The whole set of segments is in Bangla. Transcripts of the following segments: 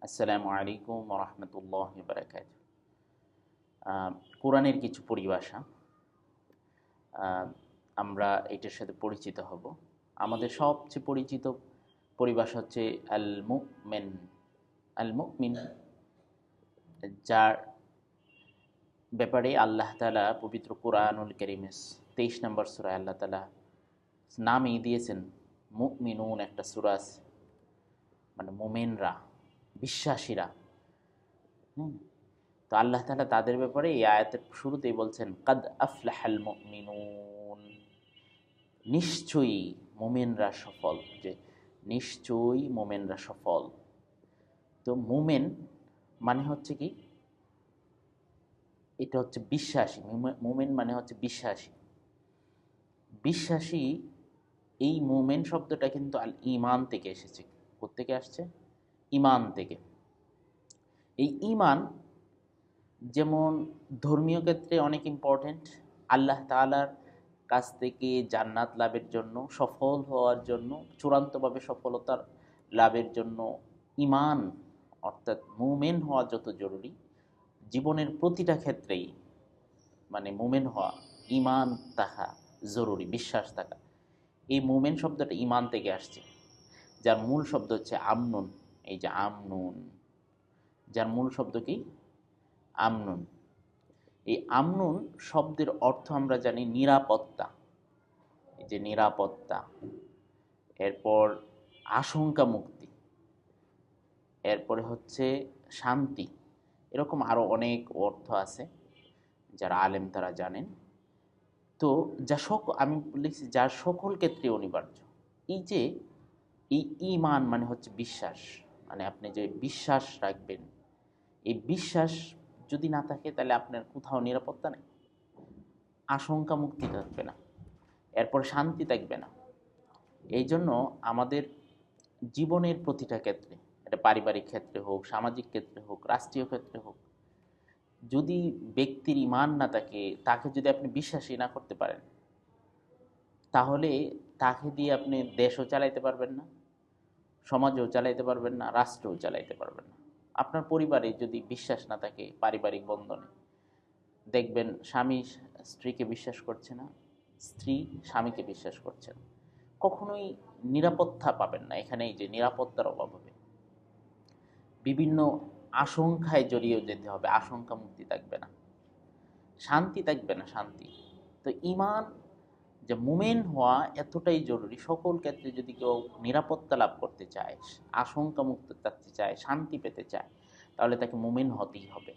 আসসালামু আলাইকুম রহমতুল্লাহ বারাকাত। কোরআনের কিছু পরিভাষা আহ, আমরা এটার সাথে পরিচিত হব। আমাদের সবচেয়ে পরিচিত পরিভাষা হচ্ছে আল মুমিন। আল মুমিন, যার ব্যাপারে আল্লাহ তাআলা পবিত্র কোরআনুল কারীমের 23 নম্বর সূরায় আল্লাহ তাআলা নামই দিয়েছেন মুমিনুন। একটা সূরা আছে, মানে মোমেনরা, বিশ্বাসীরা। হুম, তো আল্লাহ তাআলা তাদের ব্যাপারে এই আয়াতের শুরুতেই বলছেন কাদ আফলাহাল মুমিনুন, নিশ্চয়ই মোমেনরা সফল। যে নিশ্চয়ই মোমেনরা সফল। তো মোমেন মানে হচ্ছে কি, এটা হচ্ছে বিশ্বাসী। মোমেন মানে হচ্ছে বিশ্বাসী। বিশ্বাসী, এই মোমেন শব্দটা কিন্তু আল ইমান থেকে এসেছে। কোত্থেকে আসছে? ইমান থেকে। এই ইমান যেমন ধর্মীয় ক্ষেত্রে অনেক ইম্পর্ট্যান্ট। আল্লাহ তাআলার কাছ থেকে জান্নাত লাভের জন্য, সফল হওয়ার জন্য, চূড়ান্তভাবে সফলতার লাভের জন্য ইমান অর্থাৎ মুমিন হওয়া যত জরুরি, জীবনের প্রতিটা ক্ষেত্রেই মানে মুমিন হওয়া, ইমান থাকা জরুরি, বিশ্বাস থাকা। এই মুমিন শব্দটা ইমান থেকে আসছে, যার মূল শব্দ হচ্ছে আমনুন। এই যে আমনুন, যার মূল শব্দ কি? আমনুন। এই আমনুন শব্দের অর্থ আমরা জানি নিরাপত্তা। এই যে নিরাপত্তা, এরপর আশঙ্কা মুক্তি, এরপরে হচ্ছে শান্তি। এরকম আরও অনেক অর্থ আছে, যারা আলেম তারা জানেন। তো আমি লিখছি যার সকল ক্ষেত্রে অনিবার্য। এই যে এই ঈমান মানে হচ্ছে বিশ্বাস, মানে আপনি যে বিশ্বাস রাখবেন, এই বিশ্বাস যদি না থাকে তাহলে আপনার কোথাও নিরাপত্তা নেই, আশঙ্কা মুক্তি থাকবে না, এরপর শান্তি থাকবে না। এই জন্য আমাদের জীবনের প্রতিটা ক্ষেত্রে, এটা পারিবারিক ক্ষেত্রে হোক, সামাজিক ক্ষেত্রে হোক, রাষ্ট্রীয় ক্ষেত্রে হোক, যদি ব্যক্তির ঈমান না থাকে, তাকে যদি আপনি বিশ্বাসী না করতে পারেন, তাহলে তাকে দিয়ে আপনি দেশও চালাইতে পারবেন না, সমাজও চালাইতে পারবেন না, রাষ্ট্রও চালাইতে পারবেন না। আপনার পরিবারে যদি বিশ্বাস না থাকে, পারিবারিক বন্ধনে দেখবেন স্বামী স্ত্রীকে বিশ্বাস করছে না, স্ত্রী স্বামীকে বিশ্বাস করছে না, কখনোই নিরাপত্তা পাবেন না। এখানে এই যে নিরাপত্তার অভাব হবে, বিভিন্ন আশঙ্কায় জড়িয়ে যেতে হবে, আশঙ্কা মুক্তি থাকবে না, শান্তি থাকবে না, শান্তি। তো ঈমান, যে মুমিন হওয়া এতটাই জরুরি। সকল ক্ষেত্রে যদি কেউ নিরাপত্তা লাভ করতে চায়, আশঙ্কা মুক্ত থাকতে চায়, শান্তি পেতে চায়, তাহলে তাকে মুমিন হতেই হবে।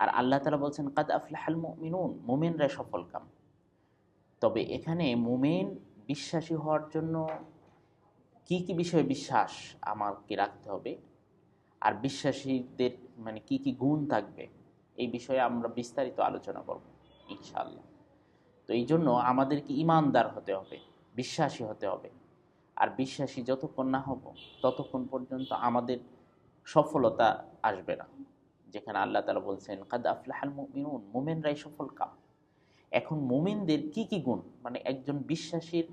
আর আল্লাহ তাআলা বলছেন কাদ আফলাহাল মুমিনুন, মুমিনরা সফল কাম। তবে এখানে মুমিন বিশ্বাসী হওয়ার জন্য কি কি বিষয়ে বিশ্বাস আমাকে রাখতে হবে, আর বিশ্বাসীদের মানে কি কি গুণ থাকবে, এই বিষয়ে আমরা বিস্তারিত আলোচনা করব ইনশাআল্লাহ। তো এই জন্য আমাদেরকে ইমানদার হতে হবে, বিশ্বাসী হতে হবে। আর বিশ্বাসী যতক্ষণ না হব, ততক্ষণ পর্যন্ত আমাদের সফলতা আসবে না। যেখানে আল্লাহ তাআলা বলছেন কাদ আফলাহাল মুমিনুন, মুমিনরাই সফল কাম। এখন মুমিনদের কি কি গুণ, মানে একজন বিশ্বাসীর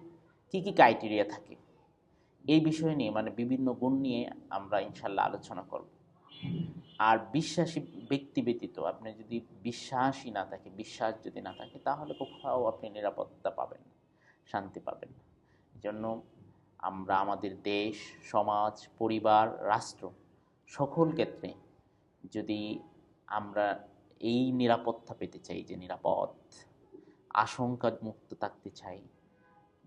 কি কি ক্রাইটেরিয়া থাকে, এই বিষয় নিয়ে মানে বিভিন্ন গুণ নিয়ে আমরা ইনশাল্লাহ আলোচনা করব। আর বিশ্বাসী ব্যক্তি ব্যতীত আপনি যদি বিশ্বাসী না থাকে, বিশ্বাস যদি না থাকে, তাহলে কোথাও আপনি নিরাপত্তা পাবেন না, শান্তি পাবেন না। এই জন্য আমরা আমাদের দেশ, সমাজ, পরিবার, রাষ্ট্র, সকল ক্ষেত্রে যদি আমরা এই নিরাপত্তা পেতে চাই, যে নিরাপদ, আশঙ্কা মুক্ত থাকতে চাই,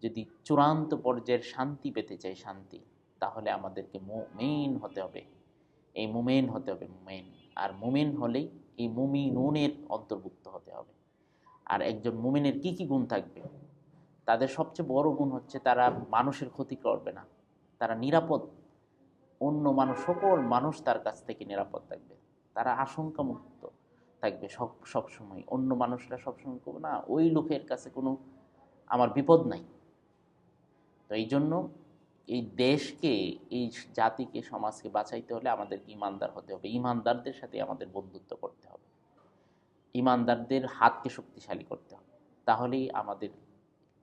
যদি চূড়ান্ত পর্যায়ের শান্তি পেতে চাই, শান্তি, তাহলে আমাদেরকে মুমিন হতে হবে। এই মুমিন হতে হবে, মুমিন। আর মুমিন হলেই এই মুমিনুনের অন্তর্ভুক্ত হতে হবে। আর একজন মুমিনের কি কি গুণ থাকবে? তাদের সবচেয়ে বড় গুণ হচ্ছে তারা মানুষের ক্ষতি করবে না, তারা নিরাপদ। অন্য মানুষ, সকল মানুষ তার কাছ থেকে নিরাপদ থাকবে, তারা আশঙ্কা মুক্ত থাকবে সবসময়। অন্য মানুষরা সবসময় করবে না, ওই লোকের কাছে কোনো আমার বিপদ নাই। তো এই জন্য এই দেশকে, এই জাতিকে, সমাজকে বাঁচাইতে হলে আমাদের ইমানদার হতে হবে। ইমানদারদের সাথে আমাদের বন্ধুত্ব করতে হবে, ইমানদারদের হাতকে শক্তিশালী করতে হবে। তাহলেই আমাদের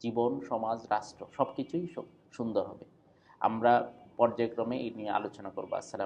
জীবন, সমাজ, রাষ্ট্র সব কিছুই সুন্দর হবে। আমরা পর্যায়ক্রমে এই নিয়ে আলোচনা করবো। আসসালাম।